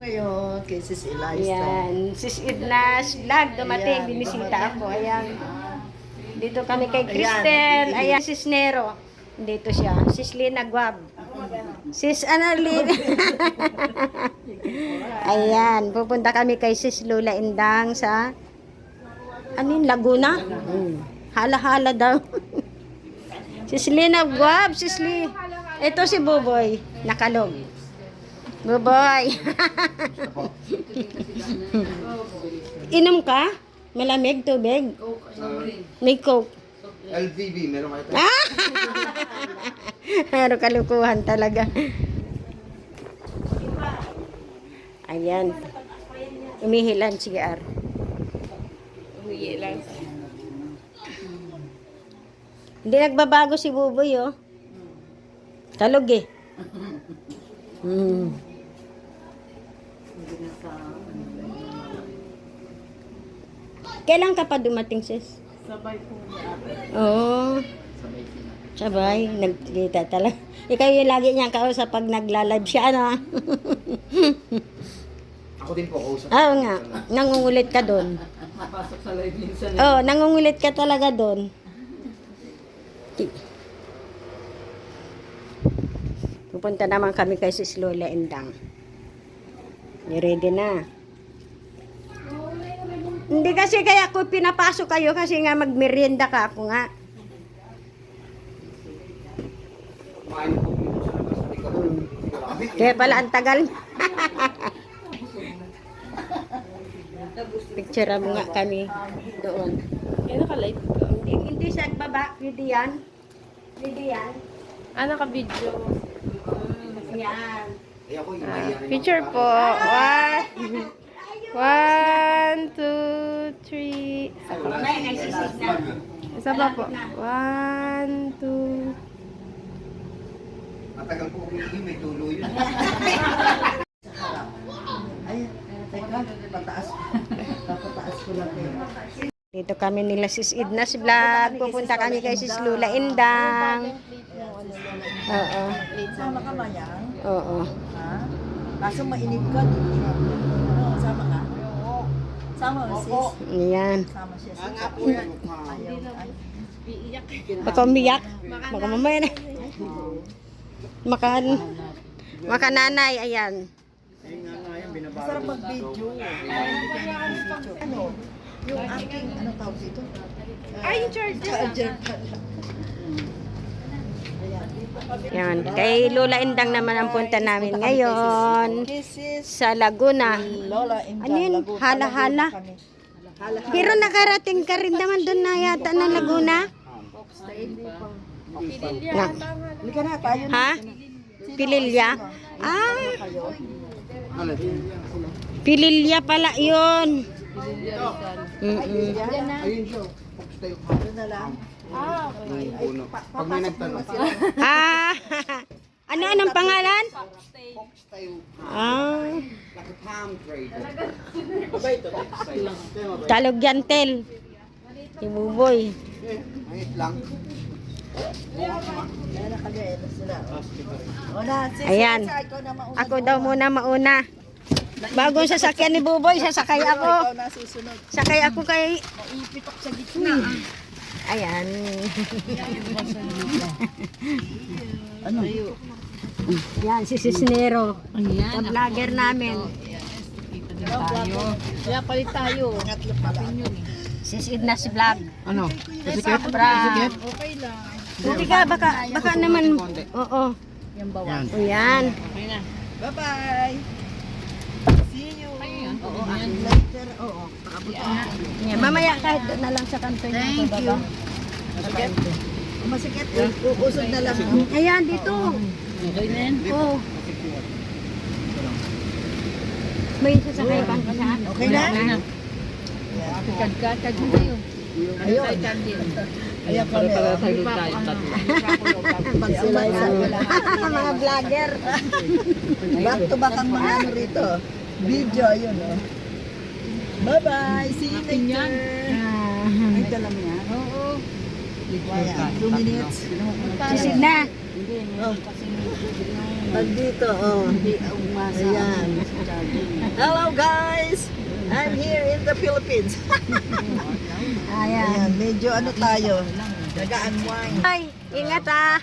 Ngayon, kay Sis Eliza. Ayan, Sis Idna's vlog, dumating, Ayan, binisita dumating. ako. Ayan. Dito kami kay Cristel. Ayan, Sis Nero. Dito siya. Sis Lina Guab. Sis Annalyn. Ayan, pupunta kami kay Sis Lola Indang sa Laguna. Hala-hala daw. Sis Lina Guab, Sis Li. Ito si Buboy, nakalog. Buboy. Inom ka? Malamig, tubig? May Coke. LVB, meron kayo tayo? Ah! Meron kalukuhan talaga. Ayan. Umihilan si R. Umihilan. Hindi nagbabago si Buboy, oh. Kalog eh. Kailan ka pa dumating, sis? Sabay po niya ate. Oo. Sabay. Nagkita talaga. Ikaw yung lagi niyang kausap pag nagla-live siya, ano? Ako din po, kausap. Oo nga. Nangungulit ka doon. Napasok sa live minsan. Oo, nangungulit ka talaga doon. Pupunta naman kami kay Sis Lola Indang. You ready na? Hindi kasi kaya ako pinapasok kayo kasi nga magmerienda ka ako nga. Kumain po dito sa labas. Hindi ka rin. Kaya pala ang tagal. Picture mo nga kami doon. Eh, naka-live ka. Hindi sa baba, pwede yan. Pwede yan. Ah, naka-video. Yan. Eh ako, imahiya rin Picture ako. po. One, two, three. May nagsisig na. Isa pa po. One, two. Matagal po umihi, may tulo yun. Ay, teka, pataas. Papataas ko lang eh. Dito kami nila Sis Idna's vlog. Pupunta kami kay Sis Lola Indang. Oo. Sama ka ba yan? Oo. Ha? Kaso mainit ka. Ano, sama ka? Sama mo sis. Ayan. Sama siya sis. Nga po yan. Ayaw. Ay. Baka umiyak. Baka mamaya na. Makananay. Ayan. Masarap mag-video. Ano? Yung aking, ano tawag dito? Ay, yung charger. Charger pala. Yan. Kay Lola Indang naman ang punta namin ngayon. Kisses. Sa Laguna. Lola Indang. Ano yun? Laguna. Hala-hala. Kami. Hala-hala. Pero nakarating ka rin naman doon na yata ng Laguna. Na. Halika na, tayo na. Ha? Pililya? Ah, Kayo. Ano? Pililya pala yun. Ayun siya. Focus tayo. Doon na lang. Yung puno. Pag may nagtanong. Ah, anong pangalan? Focus tayo. Ah, Like a palm trade. Talogyantel. Si Buboy. Mangit lang. Ayan na kami, na sila. O na, sis, Ayan. ikaw na mauna. Ako daw muna mauna. Bagong sasakyan ni Buboy, sasakay ako. Ikaw na susunod. Sakay ako kay... Maipitok sa gitna. Ayan. Ano? Yan, si Cisnero. Ayan. Vlogger namin. Kaya palit tayo. Ngatlo pala. Sis Idna's vlog. Ano? Sobra. Okay lang. Hindi ka, baka naman... Oo. Yan bawang. O yan. Bye-bye. See you. Oo, later. Oo. Yan. Mamaya kahit doon na lang sa kanto niya. Thank you. Masikip? Masikip. Uusog na lang. Ayan, dito. Okay na yan. Oo. May sasakay bang ka na? Okay na? Ayun. Ayan kami. Pag sila Mga vlogger. back to back ang mga ano rito. Video, ayun oh. Bye-bye. See you later. Ay, alam niya? Oo. 2 minutes. Sisig na. Oh. Pag dito, oh. Ayan. I'm here in the Philippines. Ayan. Ayan, medyo ano tayo, nag-unwind. Ay, ingat ah.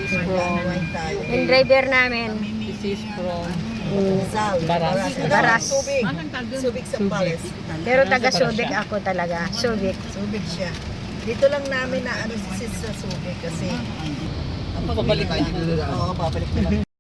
Nag-unwind tayo. Yung driver namin. Rizal, Baras. Subic. Subic sa Palace. Pero taga Subic ako talaga. Subic. Subic siya. Dito lang namin na ano si sis sa Subic kasi Pabalik tayo dito. oo, babalik na lang.